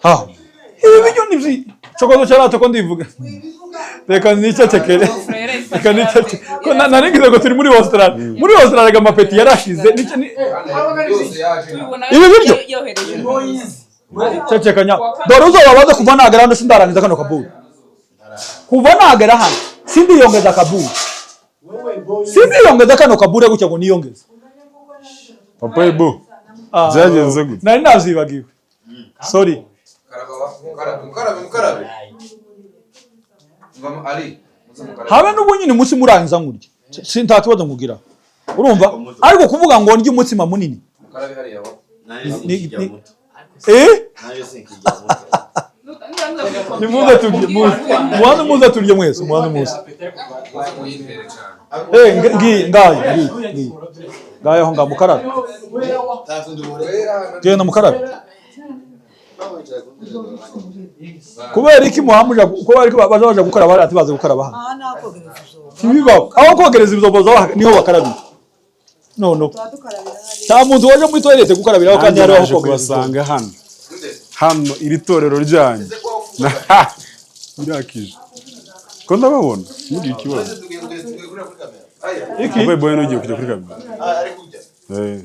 ha ibi binyo nivyi chokozo cyarato ko ndivuga reka nicecekere reka nicecekere ko naringize ngo turi muri Australia ga mapeti yarashize nice ibi biryo cecekanya dore uzobabaza kuva nagera hano sindarangiza kano kaburi kuva nagera hano sindiyongeza kaburi sindiyongeza kano kaburi gutya ngo niyongeze papa ebo byagenze gute nari nazibagiwe sorry mukarabe ngam ali habe n'ubu nyine umunsi murangiza ngurye sintatubaza ngugira urumva ariko kuvuga ngo ndye umutsima munini mukarabe hari yawo nayo sinkijya muza turye mwese ngayo nga mukarabe genda mukarabe kubera iki muhamuja kubera iki baje gukora bari ati baze gukora baha kibibaho aho kogereza ibizobozo niho bakarabira no ta muntu waje muri toilette gukarabiraho kandi hari aho kubasanga hano iri torero ryanyu birakije ko ndababona muri ikibazo iki boy no giye kujya kuri kamera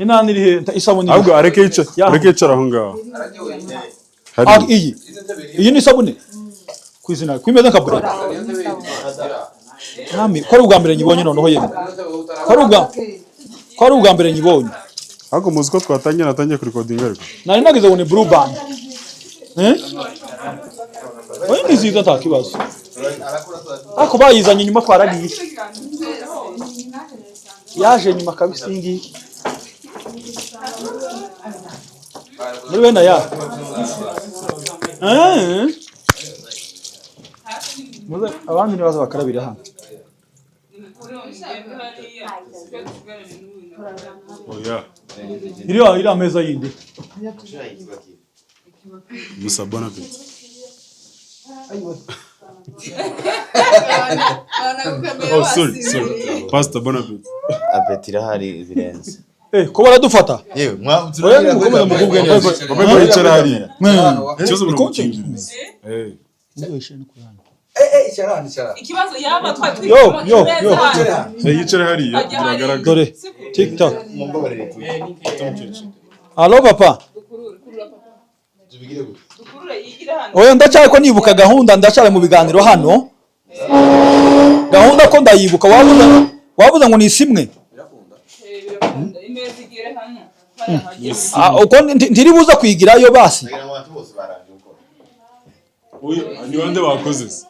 inani iri isabuni ahubwo areke icara aho ngaho iyi ni sabuni kwizina kwimeza kabure nami ko ubwa mbere nyibonye noneho yemwe ko ubwa mbere nyibonye ahubwo muzi ko natangiye kuri recording ariko nari nagize ngo ni blue band oyi niziza takibazo ako bayizanye nyuma twaragiye yaje nyuma kabisingi muri wenda ya abandi ni baza bakarabira hano iri ameza yindi Musa bon appétit sorry Pastor bon appétit appétit hari birenze ko baradufata yewe oya mukomeza mugubwe neza baba bicara hari cyozo murakingiriza ikibazo yaba twatwi yicara hari biragaragara dore TikTok allo papa oya ndacyari ko nibuka gahunda ndacyari mu biganiro hano gahunda ko ndayibuka wabuza ngo ni simwe uko ntiri buza kwigirayo basi ni wande bakoze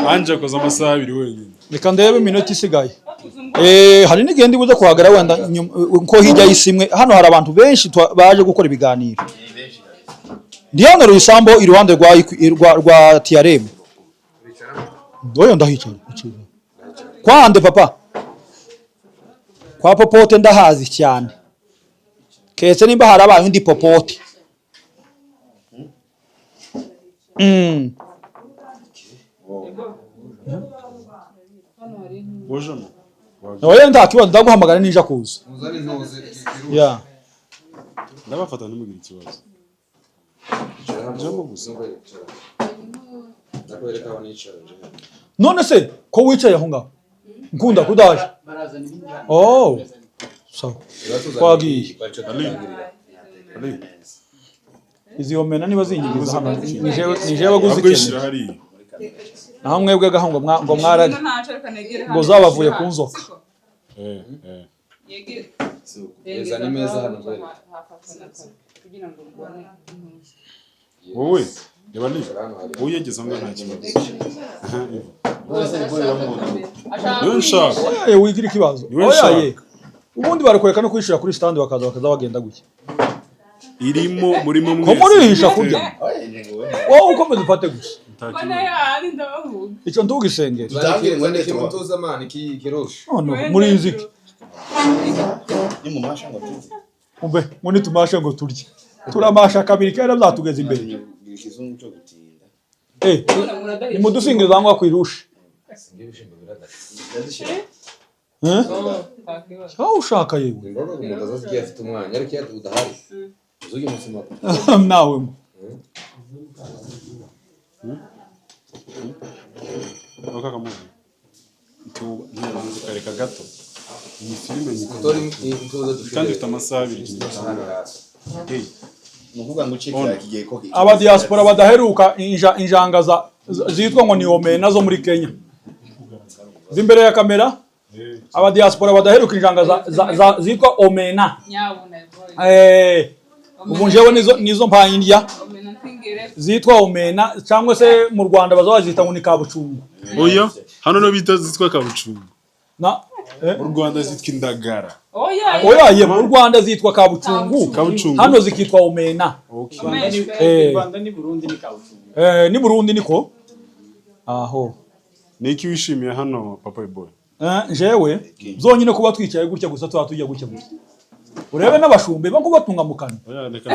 anje koza amasaha 2 wenyine reka ndebe iminota isigaye hari n'igende buza kuhagara wenda ko hijya isimwe hano hari abantu benshi baje gukora ibiganiro ndi hano rusambo iruhande rwa TRM oya ndahicara kwande papa kwa popote ndahazi cyane kese nimba harabaye undi popote Bojamo oya ndakibazo ndaguhamagara ninja kuza ya ndabafata n'umugira ikibazo none se ko wicaye aho ngaho nkunda kudaje sawa twagiye izi Omena niba zinyigiza hano nije baguzikene naho mwebwe gahungo ngo mwaraga ngo zabavuye ku nzoka Ezani meza hano bari wowe reba ni uyegeza ngo nta kibazo yo nshaka wigira ikibazo oya ubundi barakoreka no kwishira kuri stand bakaza bagenda guke irimo murimo mwese ko murihisha kurya wowe ukomeze ufate gusa icyo ntugisengere tutangire ngo ndeke mutoza mani kirosho muri inziki ni mu masha ngo tuzi umbe muri tumasha ngo turye turamasha kabiri kandi byatugeza imbere ikizungu cyo gutinda ni mudusingiza ngo kwirusha aho ushaka yewe ngogo umugaza zigiye afite umwanya ariko udahari uzuye musima nawe Oka kamuzi. Ntibanze kareka gato. Iyi filime Tori intuzo kandi ifite amasaha 2 Hey. Nukuvuga ngo cekira kigiye ko aba diaspora badaheruka injanga zitwa ngo ni Omena zo muri Kenya. Zimbere ya kamera. Aba diaspora badaheruka injanga zitwa Omena. Ubu njewe nizo mpanye India. Zitwa Omena cyangwa se mu Rwanda bazabazita ngo ni kabucungu. Oya, hano no bita zitwa kabucungu. Na Mu Rwanda zitwa indagara. Oya ye mu Rwanda zitwa kabucungu. Hano zikitwa Omena. Okay. Rwanda ni Burundi ni kabucungu. Ni Burundi niko. Aho. Niki wishimiye hano Papa Aboy? Jewe zonyine kuba twicaye gutya gusa tujya gutya gusa. Urebe n'abashumbe bango batunga mukana. Oya reka.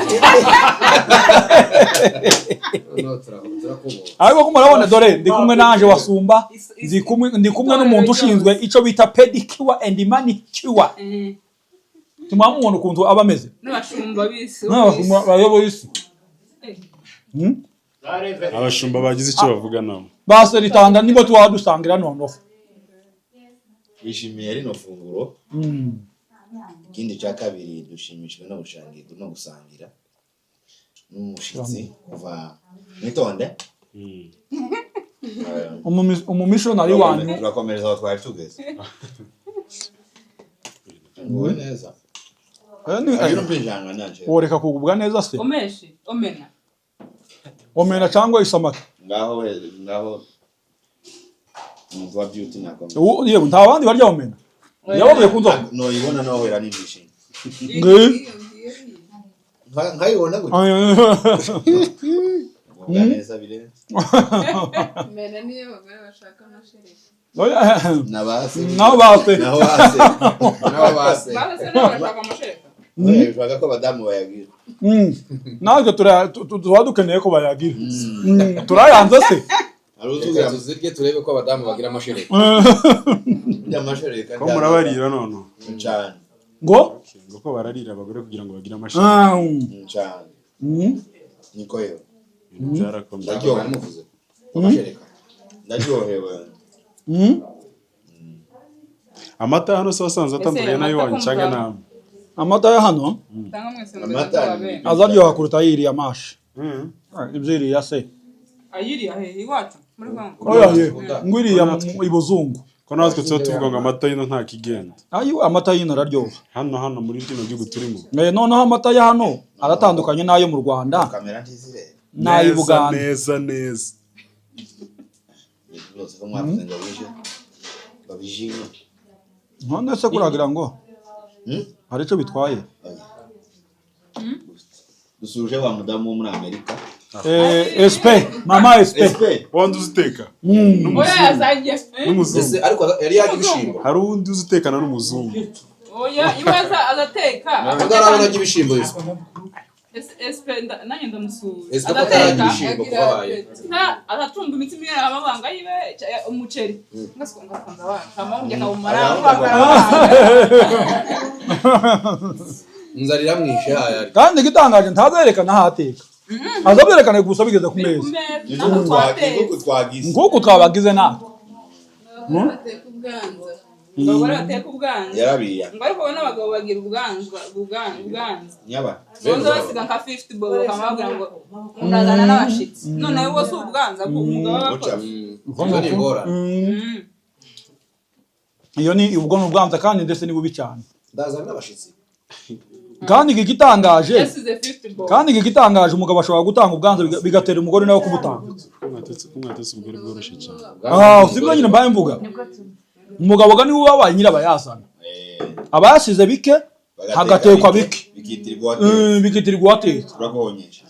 Ariko kumurabona dore ndi kumwe nanje wasumba ndi kumwe n'umuntu ushinzwe ico bita pedicure and manicure. Tumama umuntu ukuntu abameze. N'abashumba bisi. N'abashumba bayoboye. Abashumba bagize icyo bavuga nawo. Base ritanga nibo twadusangira noneho. Wishimiye rino funguro. Ikindi cya kabiri dushimishwe no gushangirwa no gusangira n'umushitsi kuva nitonde. Umumissionary wanyu Turakomereza aho twari tugeze. Ngowe neza. Ayiro mpinjanga nanje. Woreka kugubwa neza se. Omena cyangwa isamaki. Ngaho Mva beauty nako. Yewe nta bandi barya Omena. Yabavuye kunzo. No ibona no hera n'ibishimye. Ngi. Nkayibona gute? Neza bire. Mena niyo bagore bashaka amashereka. Oya. Nabase. Naho base. Base n'abashaka amashereka. Nshaka ko badamu bayagira. Natwe turadukeneye ko bayagira. Turayanze se. Arutugira tuzirye turebe ko abadamu bagira amashereka. Amashereka. Ko murabarira none. Cyane. Ngo ko bararira abagore kugira ngo bagire amashereka. Cyane. Niko yo. Byarakomeye. Ndajyo muvuze. Amashereka. Ndajyohewe. Amata hano se wasanze atandukanye nayo wancanga nama. amata ya hano Tanga mwese Amata azaryoha kuruta yiri ya mashi. Ibyiri ya se. Ayiri ahe iwacu muri Rwanda. Oya ye ngwiri ya ibuzungu. Ko natwe tuba tuvuga ngo amata yino nta kigenda. Ayo amata yino araryoha. Hano muri kino gihugu turimo. Noneho amata ya hano aratandukanye nayo mu Rwanda. kamera ntizire. Nayi Buganda. Neza. Rwose ko mwavuze ngo babije. None se kuragira ngo hari icyo bitwaye. Dusuje wa mudamu wo muri Amerika. SP mama SP Wandi uziteka. Oya yazanye. N'umuzungu. Ariko yari yaje ibishimbo. Hari undi uzitekana n'umuzungu. Oya ibaza agateka. Ndarabona ibishimbo ese. SP nanjye ndamusuye. Adateka ibishimbo kubabaye. Atatumba imitima y'ababanga yibe umuceri. Ngasonga kwanza kama unjye kabumara. Nzarira mwishaya. kandi gitangaje ntazerekana hateka. Azaberekana gusa bigeze ku meza. Nguko twabagize natwe. Abagore bateka ubwanza. Yarabiya. Ngo ariko n'abagabo bagira ubwanza. Nyaba. Bonza basiga nka 50 bobo kamabwira ngo unazana n'abashitsi. None wowe si ubwanza bw'umugabo Ubwo ni ngora. Iyo ni ubwo n'ubwanza kandi ndetse ni bubi cyane. Ndazana n'abashitsi. Kandi igitangaje yasize 50 bobo. kandi igitangaje umugabo ashobora gutanga ubwanza bigatera umugore nawe kubutanga. Umwatetse ubugore bworoshye cyane. Sibyo nyine mbaye mvuga. Umugabo gani uba wabaye nyirabayazana. Abasize bike hagatekwa bike. Bikitirirwa atetse. Turabonyesha.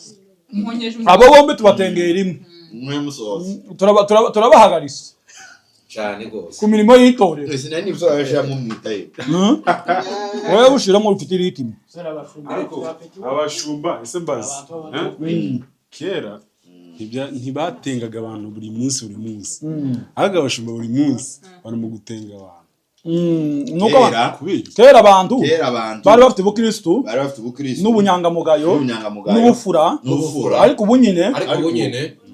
Abo bombe tubatengera rimwe. Mwe musoza. Turabahagarisa. Cyane gose. Ku mirimo y'itorero. Sinari nibyo abasha mu mwitaye. Wewe ushiramo ufite ritimi. Abashumba ese mbazi. Kera ntibatengaga abantu buri munsi. Ahubwo abashumba buri munsi bari mu gutenga abantu. Nuko kera abantu bari bafite ubukristo n'ubunyangamugayo n'ubufura ariko ubu nyine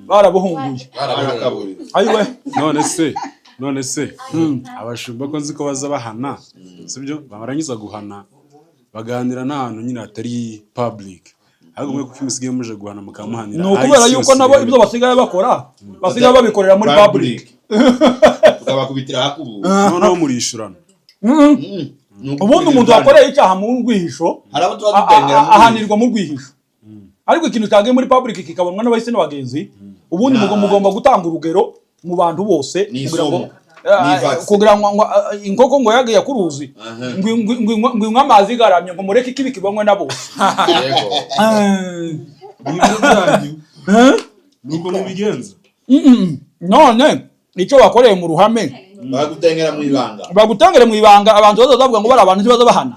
barabuhunguye ayiwe none se abashumba ko nzi ko baza bahana sibyo barangiza guhana baganira n'ahantu nyine atari public ahubwo mwe kuko musigaye muje guhana mukamuhanira no kubera yuko nabo ibyo basigaye bakora basigaye babikorera muri public tukabakubitira hakubu noneho murishurana ubundi umuntu wakoreye icyaha mu rwihisho ahanirwa mu rwihisho ariko ikintu cyagiye muri public kikabonwa n'abahise n'abagenzi ubundi mugomba gutanga urugero mu bantu bose kugira ngo inkoko ngo yagiye kuruzi ngo amazi garamye ngo mureke ikibi kibonwe nabo nuko mubigenza none icyo bakoreye mu ruhame bagutengera mu ibanga abantu bazavuga ngo bari abantu ntibaza bahana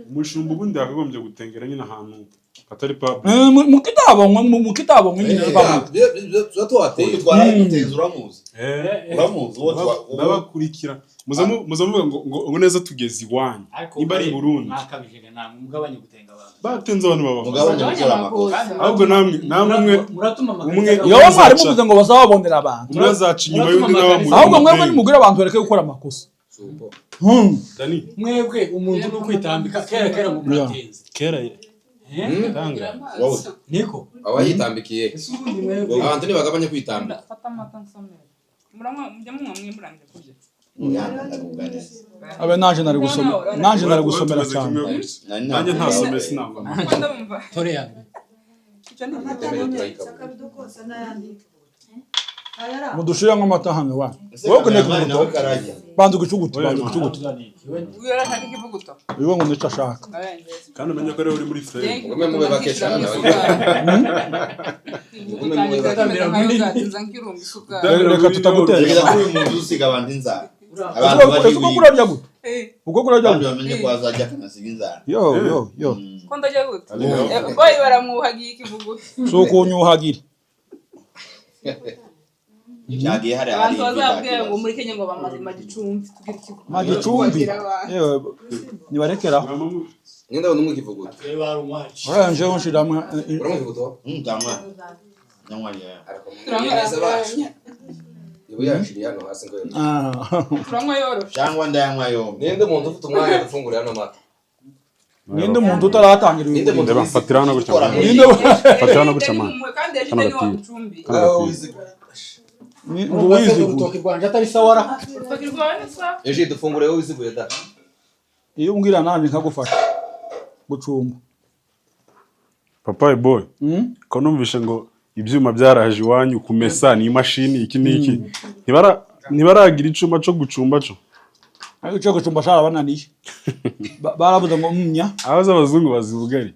umushumba ubundi yakagombye gutengera nyine ahantu atari public mu kitabo nyine ndabakurikira muzamuvuga ngo neza tugeze iwanyu niba ari Burundi batenze abantu ahubwo namwe umwe iyo mwari muvuze ngo bazababonera abantu murazaca inyuma y'undi n'abamuri ahubwo mwebwe nimugire abantu bareke gukora amakosa Dani mwebwe umuntu no kwitambika kera mu muratenze kera tanga niko abayitambikiye abantu ntibagabanye kwitambika fata amata nsomera mujya mwimurangire kurya abe nanje nari gusomera cyane nanjye ntasomera sinanga tore yanjye mudushira nk'amata hano wa wowe kuneka umuto banze gucuguta iwe ngo nica ashaka kandi umenye ko rero uri muri frame umwe mube bakeshana reka tutagutera umuntu usiga abandi inzara uko kurarya gute uko kurarya gute bamenye ko azajya kanasiga inzara yo ko ndajya gute boy baramuhagiye ikivuguto so kunyuhagira yagiye hari abantu bazabwira ngo muri Kenya ngo bamaze magicumbi tugira ikivuguto magicumbi yewe nibarekera ngenda ndumwe ikivuguto oranje onshiramo uramuvuguto ndamwa nyamwariya ibu yashiri hano hasi ngo turanywa yoro cyangwa ndayanywa yombi ninde muntu ufite umwanya gufungura hano mata ninde muntu utaratangira ndeba fatira hano gutya fatira hano gutya man kandi yashyize ni wa mucumbi ubuwizi urutoki rwanje atari sawara urutoki rwawe ni sa eje dufungure wowe iziguye da iyo umbwira nanje nkagufasha gucumba papa boy ko numvishe ngo ibyuma byaraje iwanyu kumesa ni imashini iki niki ntibaragira icuma cyo gucumba cyo ariko cyo gucumba shara bananiye barabuze ngo abaza abazungu bazibugari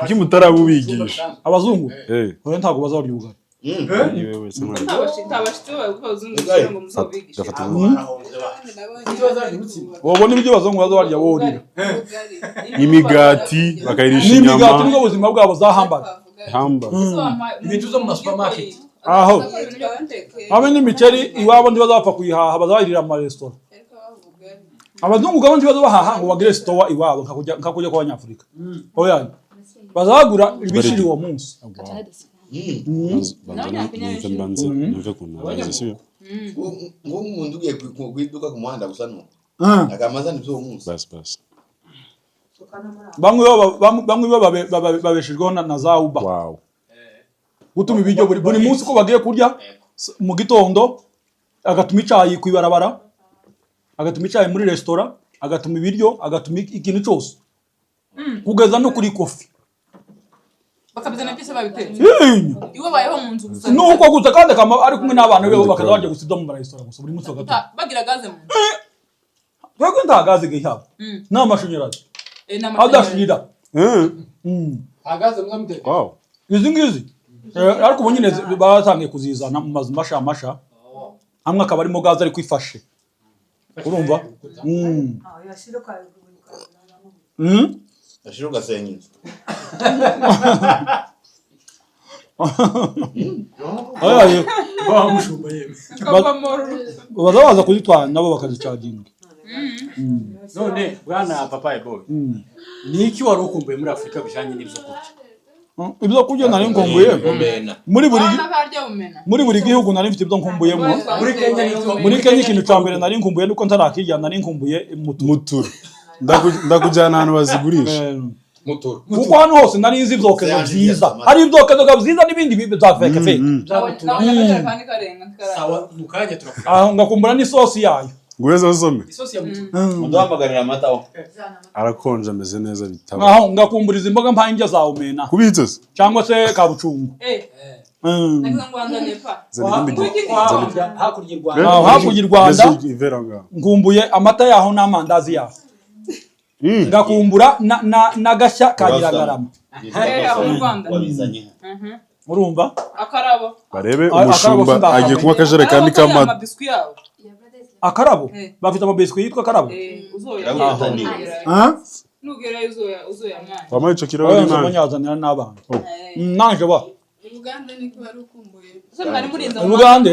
kuki mutarabubigisha abazungu oya ntago bazarya ubugari yewe sama wabona ibyo bazungu bazarya worira imigati bakayirisha inyama n'imigati nibwo buzima bwabo zahambaga ibintu zo mu supermarket aho habe n'imiceri iwabo ntibazapfa kuyihaha bazayirira mu restaurant abazungu gabo ntibazabahaha ngo bagire store iwabo nkakujya kwa Abanyafurika oya bazagura ibishiri uwo munsi ngo umuntu ugiye kwiduka ku muhanda gusa no akamaza nibyo umunsi bas bamwe babeshejweho na za uba gutuma ibiryo buri munsi ko bagiye kurya mu gitondo agatuma icyayi ku ibarabara agatuma icyayi muri restaurant agatuma ibiryo agatuma ikintu cyose kugeza no kuri kofi bakabizana byose babitetse iwe bayeho mu nzu gusa nuko gusa kandi ari kumwe n'abana be bakaza bajya gusiza mu restaurant gusa buri munsi bagatuma bagira gaze mu nzu twego nta gaze gihaba n'amashanyarazi adashira agaze mwamute wow izi ngizi ariko ubu nyine baratangiye kuzizana mu mazu masha hamwe akaba arimo gaze ari kwifashe urumva ashiro gasenyiza ayaye bamushumba yeme bazabaza kuzitwara nabo bakazicaginga none bwana papa boy ni iki wari ukumbuye muri Afrika bijanye n'ibyo kurya ibyo kurya nari nkumbuye Omena. muri buri gihugu nari mfite ibyo nkumbuyemo. Muri Kenya ikintu cya mbere nari nkumbuye nuko ntarakirya nari nkumbuye mutura. Ndakujyana ahantu bazigurisha Mutoro. Kuko hano hose nari nzi ibyokezo byiza. Hari ibyokezo byiza n'ibindi bya feke feke. Sawa mukanya turakora. Aho ngakumbura n'isosi yayo. ngweza usome Isosi ya Muduhamagarira amata aho. arakonje ameze neza bitaba Aho ngakumburiza imboga mpayinjya za Omena kubitse cyangwa se kabucungu. Hakurya i Rwanda ngumbuye amata yaho n'amandazi yaho. Ngakumbura n'agashya ka Nyiragarama. Urumva? barebe umushumba agiye kunywa akajerekani k'amata. Akarabo bafite amabiswi yitwa akarabo. Nugera uzoya mwana. Wamaye ico kiraho ni nani? Nyazanira n'abana. Nanje ba. Uganda niko barukumbuye. Zo mwari murinza. Uganda.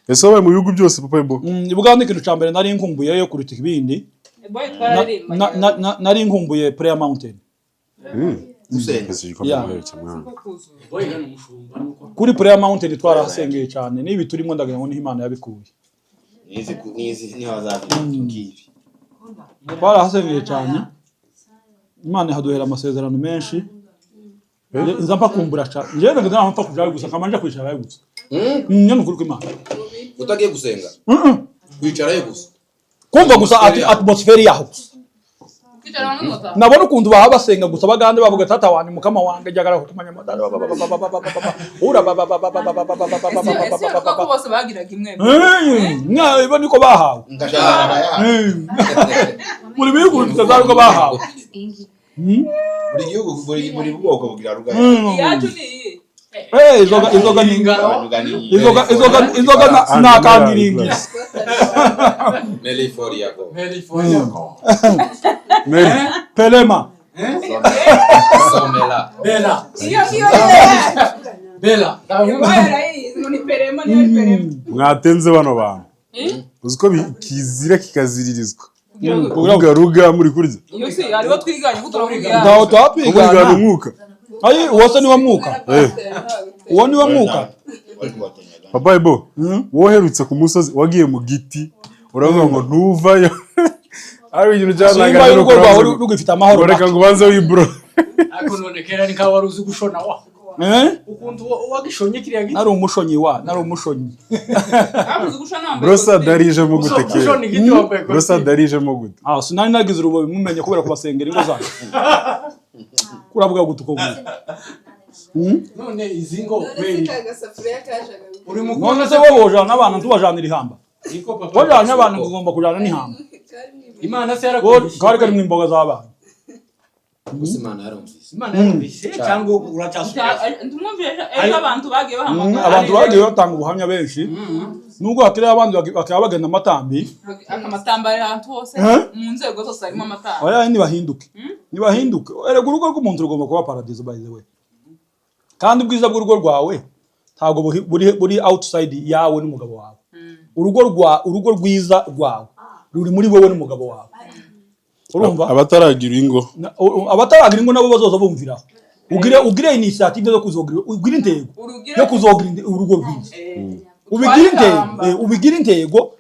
Ese wabaye mu bihugu byose papa Ebo? Uganda ikintu cya mbere nari nkumbuye yo kuruta ibindi. Nari nkumbuye Prayer Mountain. Kuri Prayer Mountain twarahasengeye cyane nibi turimo ndagira ngo ni Imana yabikuye. Nizi ni hazafi. Twarahasengeye cyane. Imana ihaduhera amasezerano menshi. Nza mpa kumbura cyane. Nje ndagira mpa kujaye gusa kamanje kwicara gusa. Nyene ukuri kw'Imana. Utagiye gusenga. Kwicara gusa. Kumva gusa atmosphere yaho. Nabona ukuntu baha basenga gusa bagande bavuga tata wani mukama wange jagara kumanya madara ura ko bose bagiraga imwe. Ibo niko bahawe. Muri bihugu bitazaruka bahawe. Buri gihugu buri bwoko bugira rugaye. Yacu ni izoga nakangiringi. Pelema. Somela. Bela. Mwatenze bano bantu. Uziko kizira kikaziririzwa. Ruga muri kurya. Iyo si ariho twiganye kuturabwira. Ndaho twapigana umwuka. Ayi wose ni wa mwuka. Uwo ni wa mwuka. Papa Ebo, woherutse ku musozi wagiye mu giti. Uravuga ngo ntuvayo. Ari ibintu cyanaga rwo rwaho rugifite amahoro. Reka ngo ubanze wibro. Ako none kera ni ka waruzi gushona wa. Ukuntu wagishonye kiriya giti. Nari umushonyi wa, nari umushonyi. Abuze gushona. Brosa darije mu gutekera. Brosa darije mu gute. Sinari nagize urubo bimumenye kubera kubasengera ingo zanyu. Kuravuga gutuko gusa. None izingo kweli. Uri mu none se wowe ujana abantu tubajanira ihamba. Wajanye abantu ngomba kujana n'ihamba. Imana se yarakubise. Kari kari mu imboga z'abantu. Imana yarumvise. Imana yarumvise cyangwa uracyasubira. Ndumvise abantu bagiye bahamagara. Abantu bagiye batanga ubuhamya benshi. Nubwo hakiri abandi bakaba bagenda amatambi. Amatambi ari ahantu hose mu nzego zose harimo amatambi. Oya nibahinduke. Nibahinduke. Erega urugo rw'umuntu rugomba kuba paradizo by the way. Kandi ubwiza bw'urugo rwawe ntago buri outside yawe n'umugabo wawe. Urugo rwiza rwawe ruri muri wowe n'umugabo wawe. Urumva? Abataragira ingo nabo bazoza bumvira. Ugire initiative yo kuzogira ugire intego yo kuzogira urugo rwiza. Ubigire intego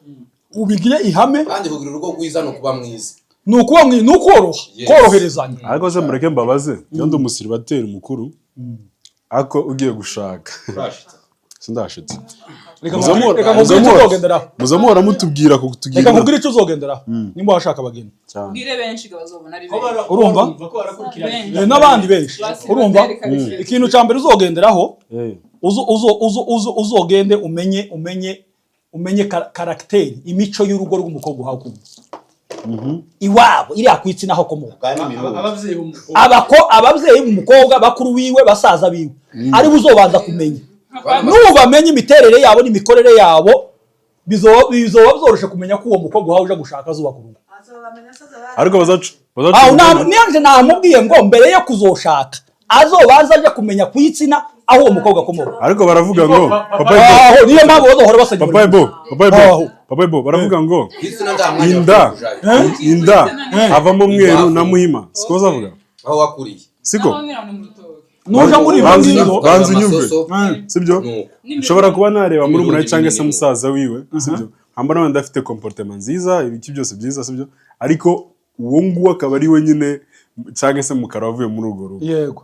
ubigire ihame kandi kugira urugo rwiza no kuba mwiza. Koroherezanya. Ariko se mureke mbabaze yo ndi umusiribateri mukuru. Ako ugiye gushaka. Sindashitse. Muzamura mutubwira ko tugira. Reka nkubwire icyo uzogendera. Nimba washaka abageni. Ubwire benshi bazobona ari benshi. Urumva? N'abandi benshi. Urumva? Ikintu cya mbere uzogenderaho uzogende umenye karakteri imico y'urugo rw'umukobwa uhawe kumva. Iwabo iri akwitsi naho komoka. Abavyeyi b'umukobwa bakuru wiwe basaza biwe ari buzobanza kumenya. Nubamenye imiterere yabo n'imikorere yabo bizoba byoroshe kumenya ko uwo mukobwa uhawe uje gushaka zuba kurugo. Ariko bazacu. Niyanje namubwiye ngo mbere yo kuzoshaka azobanza aje kumenya kwitsina aho uwo mukobwa akomoka. Ariko baravuga ngo niyo mpamvu bazohora basajya. Papa Ebo baravuga ngo inda havamo umweru na muhima. Siko zavuga? Aho wakuriye. Siko? nuja muri ibyo ngibyo banza unyumve sibyo ushobora kuba nareba muri umuntu cyangwa se musaza wiwe sibyo hamba nawe ndafite comportement nziza ibiki byose byiza sibyo ariko uwo nguwo akaba ari we nyine cyangwa se mukara wavuye muri urwo rugo yego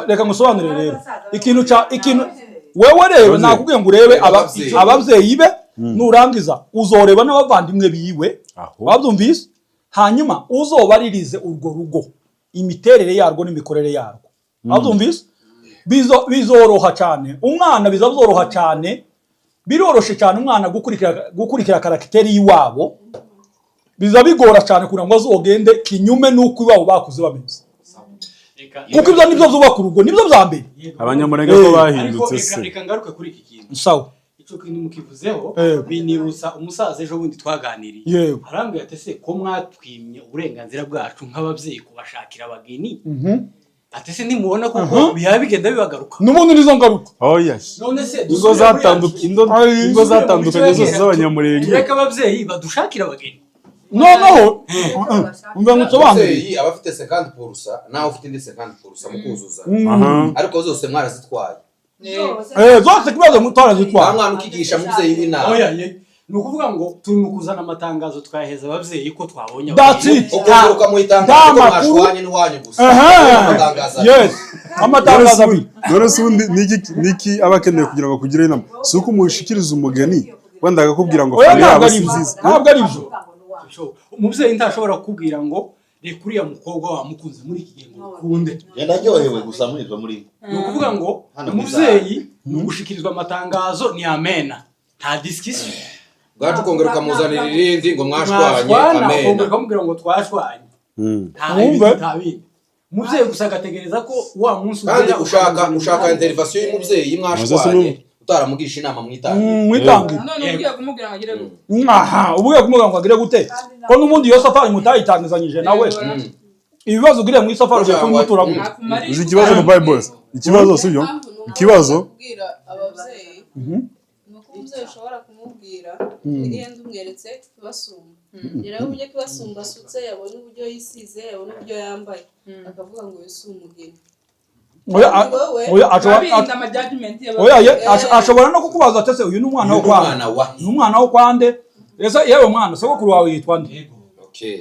reka ngusobanurire rero ikintu wewe rero nakubwiye ngo urebe ababyeyi be nurangiza uzoreba n'abavandimwe biwe wabyumvise hanyuma uzobaririze urwo rugo imiterere yarwo n'imikorere yarwo wabyumvise bizoroha cyane umwana bizazoroha cyane biroroshe cyane umwana gukurikira karakiteri y'iwabo biza bigora cyane kugira ngo azogende kinyume n'uko iwabo bakuze bameze kuko ibyo nibyo zubaka urugo nibyo bya mbere abanyamurenge ko bahindutse se reka ngaruke kuri iki kintu sawa icyo kintu mukivuzeho binibusa umusaza ejo bundi twaganiriye arambwira ati se ko mwatwimye uburenganzira bwacu nk'ababyeyi kubashakira abageni ati se nimubona kuko biba bigenda bibagaruka n'ubundi nizo ngaruka yes none se ingo zatandukanye zose z'abanyamurenge reka ababyeyi badushakira abageni noneho umva ngusobanurire abafite 50% nawe ufite indi 50% mukuzuza ariko zose mwarazitwaye zose kibazo mutarazitwaye mwana ukigisha mubyeyi w'inama ni ukuvuga ngo turi mu kuzana amatangazo twaheza ababyeyi ko twabonye ugaruka mu itangazo ko mwashwanye n'iwanyu gusa amatangazo abiri dore se undi niki aba akeneye kugira ngo akugire inama si uko umushikiriza umugeni wenda akakubwira ngo ntabwo ari ibyo umubyeyi ntashobora kukubwira ngo reka uriya mukobwa wamukunze muri iki gihe ngo ukunde ndaryohewe gusa muri ibyo muri ni ukuvuga ngo umubyeyi ni ugushikirizwa amatangazo ni amena nta disikisiyo bwacu ukongera ukamuzanira irindi ngo mwashwanye amena ukongera ukamubwira ngo twashwanye nta bindi umubyeyi gusa agategereza ko wa munsi kandi ushaka interivasiyo y'umubyeyi mwashwanye utaramugisha inama mwitangira none ugiye kumubwira ngo agire gute ubuye kumubwira ngo agire gute ko n'ubundi iyo safari mutayitangizanyije nawe ibibazo ugire mu isafari ugiye kumutura gute uzi ikibazo mu bible ikibazo sibyo ikibazo ababyeyi nuko umubyeyi ushobora kumubwira igenda umweretse kibasumba rero uburyo kibasumba asutse yabona uburyo yisize yabona uburyo yambaye akavuga ngo yesu umugeni ashobora no kukubaza ati se uyu ni umwana wo kwande ese yewe mwana sogokuru wawe yitwa nde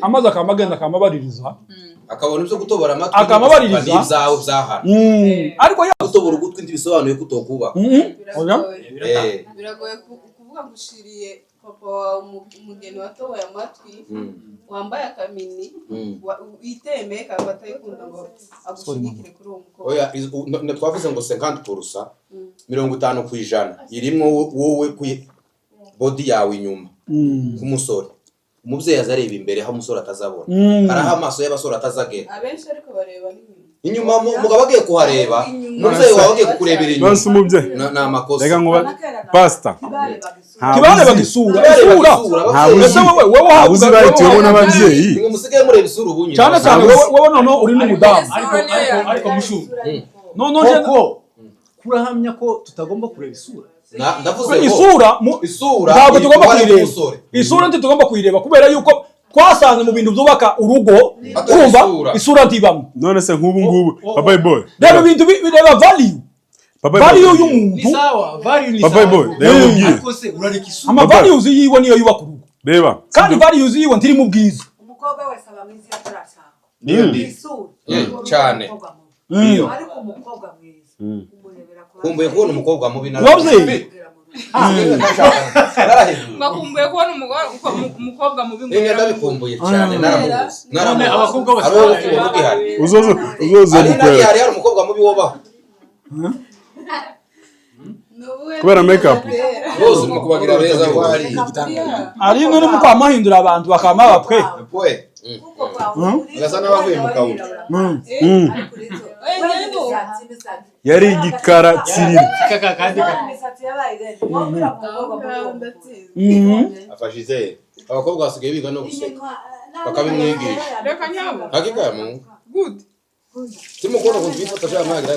amaze akamagenda akamabaririza akabona ibyo gutobora amatwi akamabaririza n'ibyawe byahana ariko gutobora ugutwi ntibisobanuye ko utokubaha biragoye kuvuga ngo ushiriye papa wawe umugeni watoboye amatwi wambaye akamini witemeye kandi batayikunda ngo agushigikire kuri uwo mukobwa twavuze ngo 50% 50% irimwo wowe ku body yawe inyuma ku musore umubyeyi azareba imbere aho umusore atazabona araha amaso y'abasore atazagera abenshi ariko bareba inyuma mugabo agiye kuhareba umubyeyi wawe agiye kukurebera inyuma nonse umubyeyi ni amakosa reka ngo pastor kibareba gisura ese wowe habuze barituwe n'ababyeyi ngo musigaye mureba isura ubunye cyane cyane wowe noneho uri n'umudamu ariko mushumu noneho ko kurahamya ko tutagomba kureba isura ndavuze isura ntabwo tugomba kuyireba isura ntitugomba kuyireba kubera yuko twasanze mu bintu byubaka urugo urumva isura ntibamo none se nk'ubu ngubu papa boy reba ibintu bireba value y'umuntu ni sawa value ni papa boy reba ubwiye ariko se urareka isura ama values yiwe niyo yubaka urugo reba kandi values yiwe ntiri mu bwiza umukobwa wese aba mwiza atarashaka isura cyane ariko umukobwa mwiza umurebera ko kumbuye kubona umukobwa mubi wabyeyi bakumbuye kubona umukobwa mubi ngo ndabikumbuye cyane naramubuze abakobwa bose uzoze gukorera hari umukobwa mubi wobaho kubera makeup bose mu kubagira beza ari no mu kwamahindura abantu bakama bapwe kuko kwawe ngasa n'abavuye mu kawuta yari igikara kiriri afashize abakobwa basigaye biga no guseka bakabimwigisha reka nyabo hakika ya Mungu good timu kuona kujifata vya magra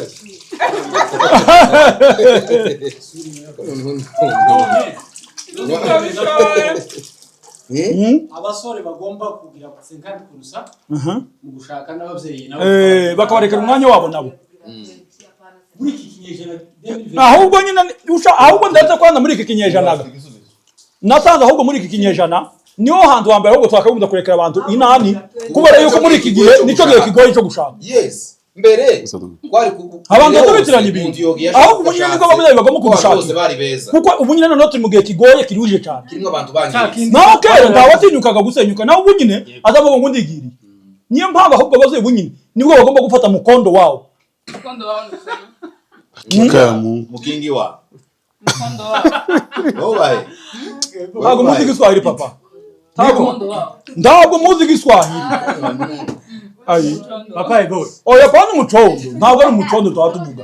abasore bagomba kugira 50% mu gushaka n'ababyeyi nabo bakabarekera umwanya wabo nabo muri iki kinyejana ahubwo nyine ahubwo ndetse kwanza muri iki kinyejana nasanze ahubwo muri iki kinyejana niho hantu hambere ahubwo twakabunda kurekera abantu inani kubera yuko muri iki gihe nicyo gihe kigoye cyo gushaka. Yes, mbere kwari abantu babitiranye ibintu ahubwo ubunyine niko babyeyi bagomba kudushaka kuko ubunyine none turi mu gihe kigoye kiruje cyane kirimo abantu bangiye naho kera ntawatinyukaga gusenyuka naho ubunyine azavuga ngo ndigiri niyo mpamvu ahubwo bazoye ubunyine nibwo bagomba gufata mukondo wawo mukingi wa mukondo wawo obaye ntabwo muzi igiswahili papa ntabwo muzi igiswahili ayi papa ego oya pana umucondo ntabwo ari umucondo twatuvuga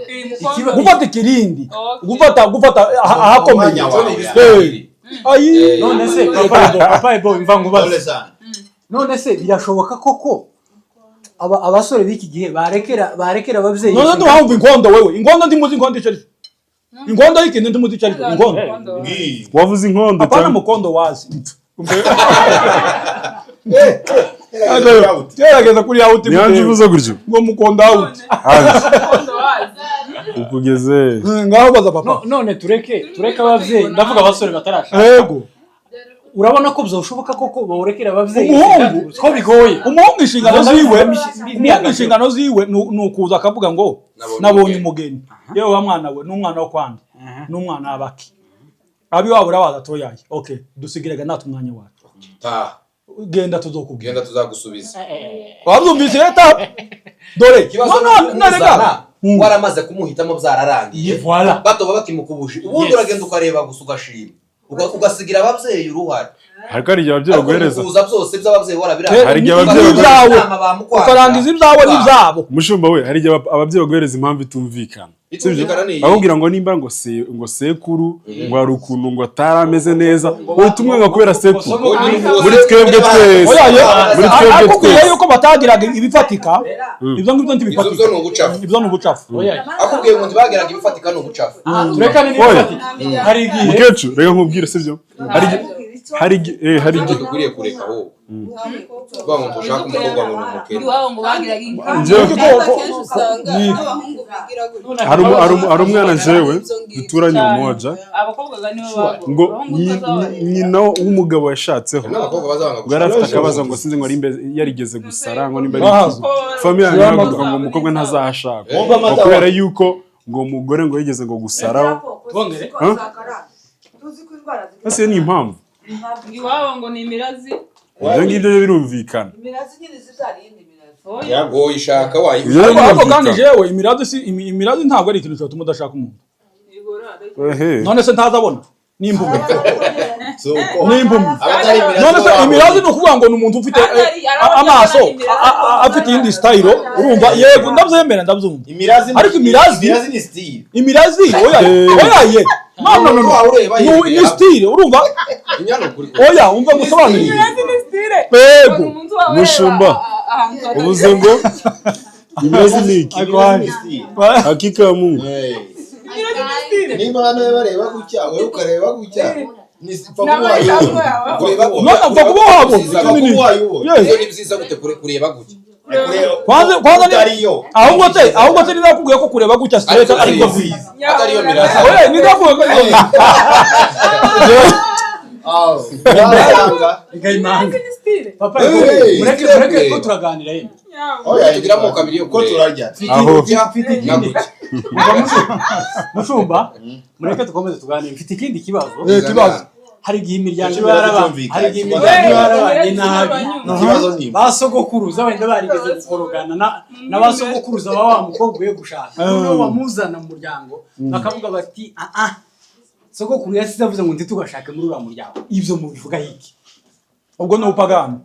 gufata ikirindi gufata ahakomeye ayi none se papa ego imva ngubaze none se birashoboka koko abasore b'iki gihe barekera abavyeyi none ntuhamva inkondo wewe inkondo ndimuzi inkondo icyo inkondo y'ikindi ndimuzi icyo inkondo wavuze inkondo apana mukondo wazi gerageza kuri yawuti niyanze uvuze gutyo ngo mukondo awuti ukugeze ngaho baza papa none tureke abavyeyi ndavuga abasore batarashaka yego urabona ko bizoshoboka koko bawurekera abavyeyi umuhungu ko bigoye umuhungu inshingano ziwe nukuza akavuga ngo nabonye umugeni yewe wa mwana we n'umwana wo kwandi n'umwana wabaki abi wabura bazatoyaye okay dusigiraga natwe umwanya wacu genda tuzagusubiza wabyumvise leta dore none waramaze kumuhitamo byararangiye batoba bakimukubuje ubundi uragenda ukareba gusa ugashima ugasigira abavyeyi uruhare hariko ari abavyeyi baguhereza kuza byose by'abavyeyi warabira hari igihe abavyeyi ukarangiza ibyabo n'ibyabo mushumba we hari igihe abavyeyi baguhereza impamvu itumvikana bakubwira ngo nimba ngo sekuru ngo hari ukuntu ngo atarameze neza ubutumwe ngo kubera sekuru muri twebwe twese akubwira yuko batagiraga ibifatika ibyo ngibyo ntibifatika ibyo ni ubucafu akubwiye ngo ntibagiraga ibifatika ni ubucafu turekane n'ibifatika hari igihe mukecuru reka nkubwire sibyo hari igihe dukwiriye kureka aho ngo dushaka umukobwa ngo numukene ngo bagiraga hari umwana jewe duturanye umoja ngo nyina w'umugabo yashatseho ngo yari afite akabazo ngo sinzi ngo yarigeze gusara ngo nimba ari famille yanjye ngo umukobwa ntazahashaka kubera yuko ngo umugore ngo yigeze ngo gusaraho ese ni impamvu iwabo ngo ni imirazi ibyo ngibyo birumvikana imirazi nyine zibyara iyindi mirazi yago ishaka ariko kandi jewe imirazi ntabwo ari ikintu cyatuma udashaka umuntu none se ntazabona n'impumyi none se imirazi ni ukuvuga ngo ni umuntu ufite amaso afite iyindi style urumva yego ndabyemera ndabyumva ariko imirazi oya ye no ni style urumva oya umva gusobanurira yego mushumba ubuze ngo imirazi ni iki hakika ya Mungu niba hano bareba gutya wowe ukareba gutya ni byiza gute kureba gutya ahubwo se nizakubwiye ko kureba gutya straight ariko byiza atariyo mirazi oya nizakubwiye papa mureke ko turaganira yenda oya tugira amoko abiri yo ko turarya mushumba mureke tukomeze tuganire mfite ikindi kibazo hari igihe imiryango yarabanye nabi ikibazo ni basogokuruza wenda barigeze gukorogana n'abasogokuruza baba wa mukobwa uye gushaka noneho bamuzana mu muryango bakavuga bati sogokuru yasize avuze ngo ntitugashake muri uriya muryango ibyo mubivuga iki ubwo ni upagani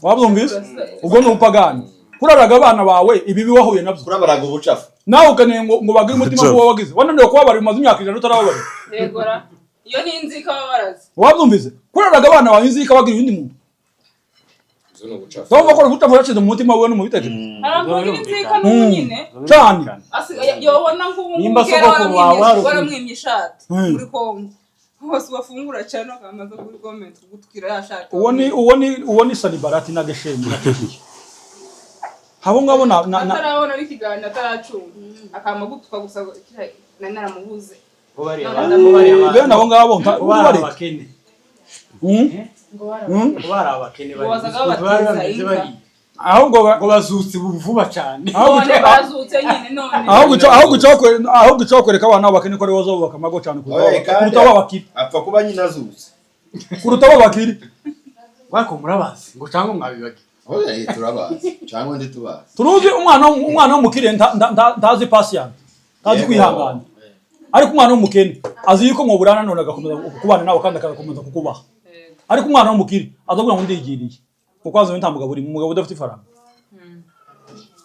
wabyumvise ubwo ni upagani kuraraga abana bawe ibi biwahuye nabyo kurabaraga ubucafu nawe ukeneye ngo bagire umutima kuba wagize wananiwe kuba bari bimaze imyaka 100 utarababara yegora iyo ni inzika babaraze wabyumvise kuraraga abana bawe inzika bagira ibindi muntu Sawa ko ubucafu yacize mu mutima we no mu bitekerezo aravuga inzika n'umunyine cyane yobona nk'umugera waramwimye ishati muri Kongo hose bafungura cyane akamaze kuri comment gutwira yashati uwo ni salibarati na geshembe abo ngabo na atarabona bikiganira ataracunga akama gutwa gusa naramubuze bene abo ngabo bari abakene ahubwo ngo bazutse vuba cyane aho gucokwereka abana bakene ko ari wozo bubaka amago cyane kuruta babakiri apfa kuba nyina azutse kuruta babakiri wako murabazi ngo cyangwa mwabibagi oya turabazi cyangwa ndi tubazi turuzi umwana w'umukire ndazi patience ndazi kwihangana ariko umwana w'umukene azi yuko mu burana none agakomeza kubana nawe kandi akakomeza kukubaha ariko umwana w'umukire azavuga ngo ndigiriye kuko azo nta mugabo uri umugabo udafite ifaranga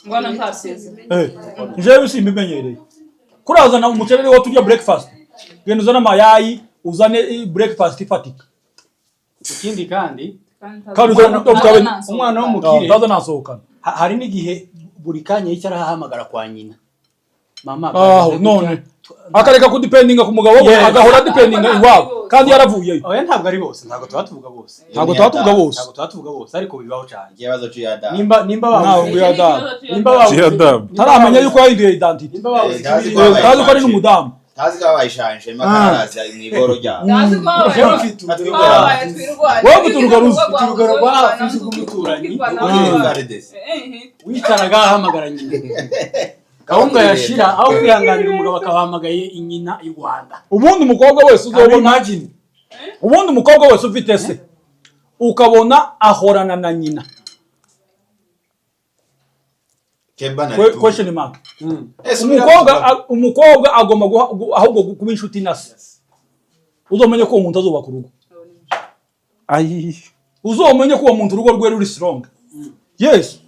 ngwana ntaseze jewe simbimenyereye kurazana umuceri wo turya breakfast genda uzana amayayi uzane breakfast ifatika ikindi kandi umwana w'umukire ndaza nasohokana hari n'igihe buri kanya yicara ahamagara kwa nyina mama none akareka kudependinga ku mugabo we agahora dependinga iwabo kandi yaravuyeyo oya ntabwo ari bose ntabwo tuvuga bose ariko bibaho cyane ikibazo cy'iyada nimba taramenya yuko yahinduye identity tazi ko ari n'umudamu tazi ko bayishanje makarazi mu iboro rya tazi ko wowe uturugaruzi rwa hafi y'umuturanyi wicaraga ahamagara nyina Kaunga yashira aho kwihanganira umugabo akabahamagaye inyina i Rwanda. Ubundi umukobwa wese uzobona ubundi umukobwa wese ufite se ukabona ahorana na nyina. Question mark. Umukobwa agomba ahubwo kuba inshuti na se. Uzomenye ko umuntu azoba ku rugo. Uzomenye ko uwo muntu urugo rwe ruri strong. Yes.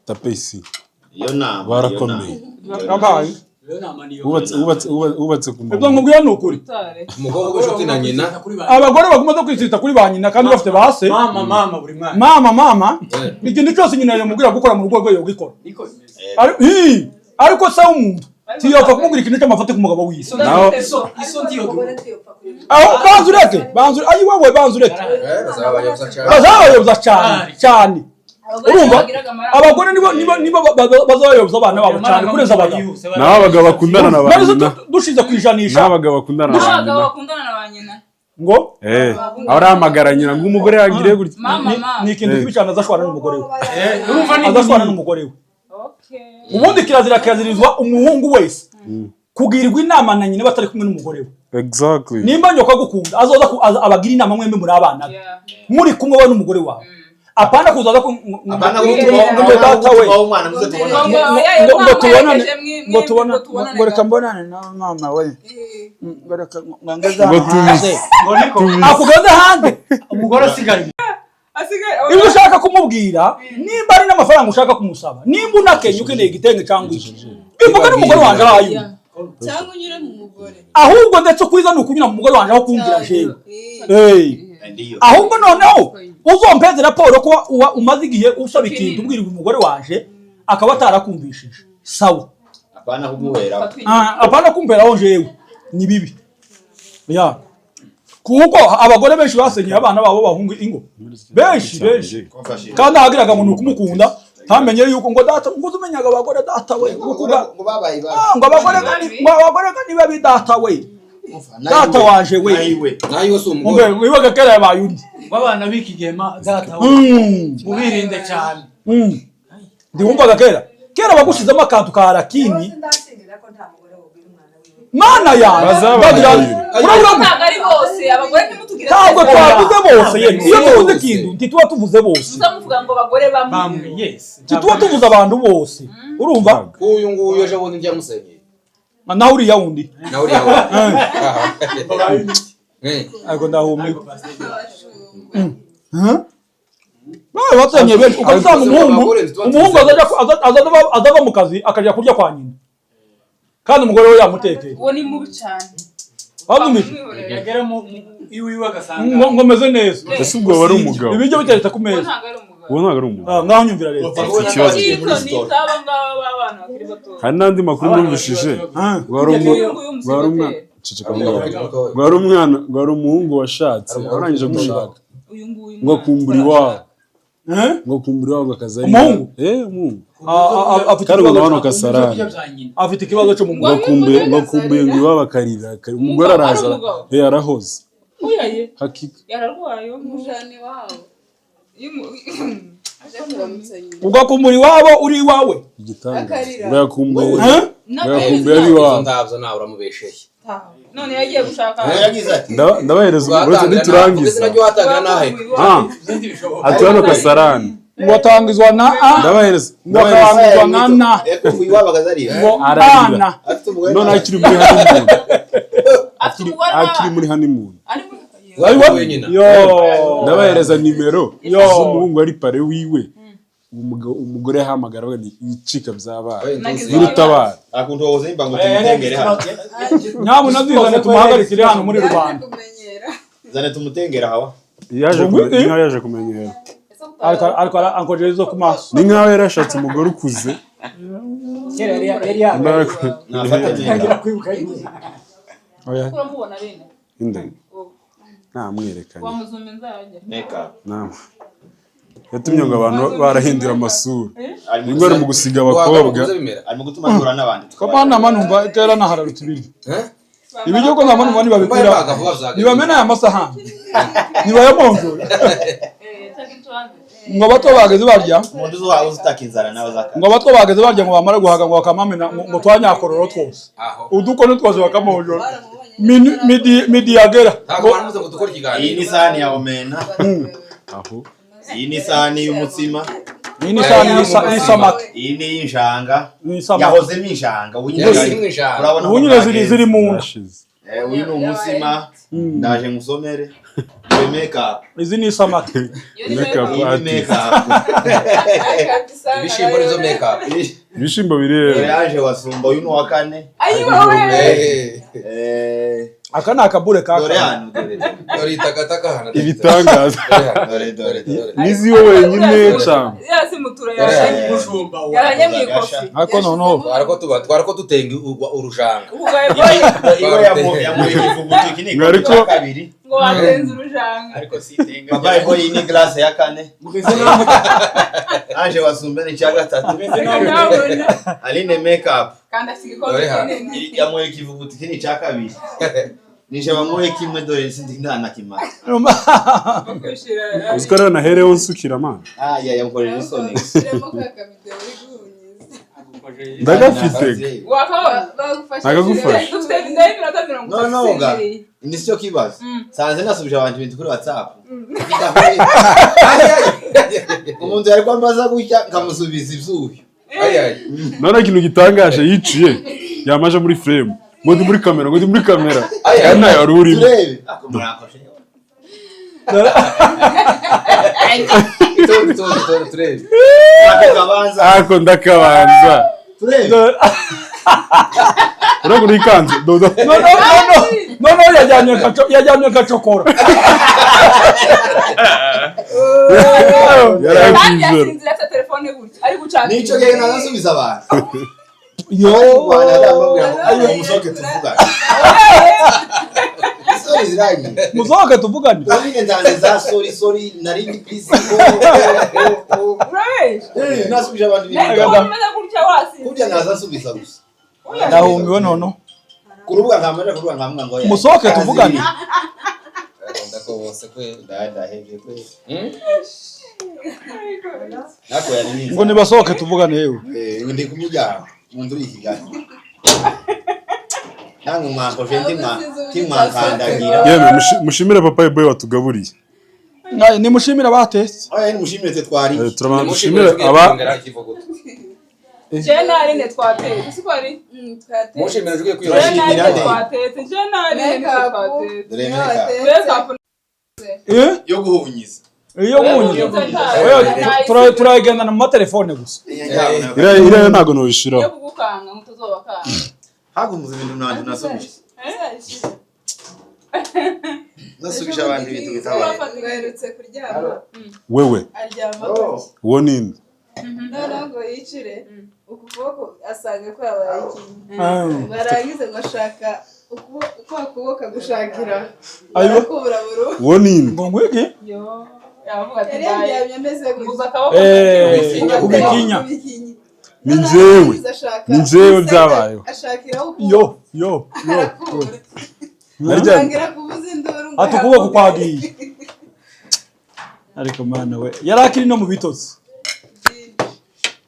Tapesi. Iyo nama barakomeye. Akayi. Ubatse ku mugabo. Ibyo ngubwiye n'ukuri. Umugabo w'inshuti na nyina. Abagore bagomba kwizita kuri ba nyina kandi bafite base. Mama buri mwana. Mama. Ikintu cyose nyina yamubwira gukora mu rugo rwe yogikora. Ariko se umuntu tiyopfa kumubwira ikintu cy'amafate ku mugabo w'isi. Iso ndiyo. Aho banzureke. Ayi wewe banzureke. Bazabayoboza cyane. Urumva abagore nibo bazabayoboza abana babo cyane kureza abagabo. Naho abagabo bakundana na ba nyina. Dushize kwijanisha. Naho abagabo bakundana na ba nyina. Ngo aramagara nyina ngo umugore yagire gutya. Ni ikintu kibicana azashwana n'umugore we. Urumva ni azashwana n'umugore we. Ubundi kirazirizwa umuhungu wese kugirirwa inama na nyina batari kumwe n'umugore we. Exactly. Nimba nyoka gukunda azoza abagira inama mwembe muri abana muri kumwe we n'umugore wawe. Apana kuzaza ko data we ngo tubonane ngo reka mbonane na mama we ngo reka ngangeza hanze akugaza hanze umugore asigara ibyo ushaka kumubwira nimba ari n'amafaranga ushaka kumusaba nimba unakenye ukeneye igitenge cyangwa iki bivuga n'umugore wanje ahayo cyangwa unyure mu mugore ahubwo ndetse ukwiza ni ukunyura mu mugore wanje aho kumbwira jewe ahubwo noneho uzompeze raporo ko umaze igihe usaba ikintu ubwirwa umugore waje akaba atarakumvishije sawa apana kumperaho jewe ni bibi kuko abagore benshi basenyeye abana babo bahungu ingo benshi kandi ahagiraga ngo nukumukunda tamenye yuko ngo data ngo uzumenyaga abagore data we ngo abagore kandi babi data we data waje we nayo so umugore wibaga kera yabayundi babana biki gema data we mubirinde cyane ndiwumvaga kera bagushizemo akantu ka rakini mana ya ari bose abagore ntimutugira ntabwo twavuze bose iyo tuvuze ikintu ntituba tuvuze bose uzamuvuga ngo abagore bamwe yes ntituba tuvuze abantu bose urumva uyu nguyu ejo bundi njya musenyera nawe uriya wundi ariko ndahumeka basenye benshi ukazama umuhungu azava mu kazi akajya kurya kwa nyina kandi umugore we yamutekeye uwo ni mubi cyane yagera mu iwiwe agasanga ngo meze neza ese ubwo wari umugabo ibiryo biteretse ku meza uwo ntabwo ari umugabo ngaho nyumvira rero hari n'andi makuru numvishije wari umuhungu washatse arangije gushaka ngo akumbura iwabo ngo kumburi wabo akaza Umuhungu? umuhungu afite kandi ikibazo ubona kasarani afite ikibazo cyo mu ngo kumbuye ngo iwabo akarira umugore araza arahoze hakika yararwaye umujani wabo ugakumbura iwabo uri iwawe igitanga bayakumbuye ari iwabo ndabyo nawe uramubesheye none yagiye gushaka ndabahereza uretse niturangiza ati hano kasarani watangizwa na ndabahereza na iwabo akazarira ararira none akiri muri honeymoon ndabahereza nimero z'umuhungu ari pare wiwe umugore yahamagara we icika by'abana y'urutabara akunda woze imbango tumutengere hano nyamu nazizane tumuhagarikire hano muri rubanda zane tumutengera hawa yaje kumenyera ariko ankojerezo ku maso ni nkaho yarashatse umugore ukuze uramubona rene inde namwerekanye wamuzuma inzajya yatumye ngo abantu barahindura amasura nibwo ari mu gusiga abakobwa arimo gutuma duhura n'abandi kabana manumva itera na hararutse ibiri ibijyo ko nzamanumva ni babikura nibamena aya masahani nibayamonjora ngo bato bageze barya umuntu uzo uzitaka inzara nawe zaka ngo bato bageze barya ngo bamara guhaga ngo bakamamena ngo twanyakororo twose udukono twose bakamonjora midi yagera ntabwo baramuze ngo dukore ikiganiro iyi ni sahani ya omena aho iyi ni sahani y'umutsima iyi ni sahani y'isamaki iyi ni y'injanga y'isamaki yahozemo injanga ubunyine ziri mu nda uyu ni umutsima ndaje ngusomere make-up izi ni isamaki ibishimbo nizo make-up ibishimbo bireba yaje wasumba uyu ni wa kane aka ni akabure kaka dore itakataka hano ibitangaza dore nizi wowe wenyine cyane yasi mutura yaranye mu ikofi ako noneho twarako dutenga urujanga ugaye yamuye kinini ariko kabiri ngo watenze urujanga ariko sitenga baba boy ni glace ya kane aje wasumbe ni cya gatatu aline make-up kandi asigikombe kinini yamuye kivuguti kini cya kabiri nije bamuye kimwe dore sindi ndana kimara uzikora na hereho nsukira man yamukorera isoni ndagafite bagufashe dufite bindari 130 ni cyo kibazo sanze nasubije abantu ibintu kuri WhatsApp umuntu yari kwambaza gutya nkamusubiza ivyuyo none ikintu gitangaje yiciye yamaje muri frame ngo ndi muri kamera yana yaruri turebe turebe ako ndakabanza turebe uragura ikanzu no yajyanye gacokora yasinzira afite telefone gutya ari gucaka nico gihe nazasubiza abantu umusoke tuvugane sorry ziranye musoke tuvugane urabine ndanze za sorry nari ni busy nasubije abantu kurya nazasubiza gusa ndahumbiwe nono kurubuga nkamara ngo musoke tuvugane ndako bose kwe ndahevye kwe nako yari ngo nibasoke tuvugane yewe ndi kumujyana mundu ikigani nangu mwanko timwankandagira yeme mushimire papa boy watugaburiye ni mushimira batetse ni mushimire te twari turabana dushimire aba Jenali ne twatetse sikwari mushimire jugiye kwiyashimira twatetse jenali ne twatetse yo guhunyiza iyo munyu turagendana mu matelefone gusa iriya ntago nobishiraho yo kugukanga mutuzobakanga hagumuza ibintu nanjye nasubije nasubije abantu ibintu bitabaye kuryama wewe aryama uwo ninde ntabwo yicire ukuboko asanga ko yabaye ikintu barangize ngo ashaka ukuboko gushakira uwo ninde ngo ngwiki yavuga ati yari ameze muza akaboko kubikinya ni njyewe byabayeho ashakiraho yo arangira kuvuza induru ngo ati ukuboko kwagiye ariko mana we yari akiri no mu bitotsi.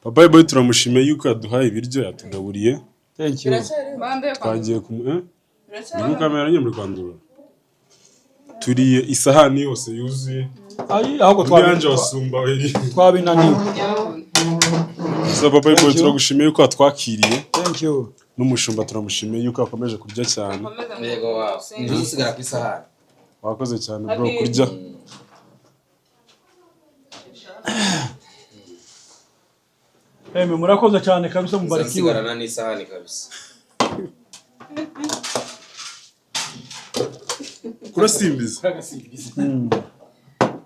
papa Aboy turamushimiye yuko yaduhaye ibiryo yatugaburiye. Thank you. Twagiye ni kamera nyine muri kwandura turiye isahani yose yuzuye ahubwo twabanje wasumba weri twabinaniwe. So papa Aboy turagushimiye yuko atwakiriye. Thank you. N'umushumba turamushimiye yuko akomeje kurya cyane. Yego wa ntisigara ku isahani. Wakoze cyane bro kurya. Murakoze cyane kabisa mubarikiwe. Sigarana n'isahani kabisa. Kurasimbiza.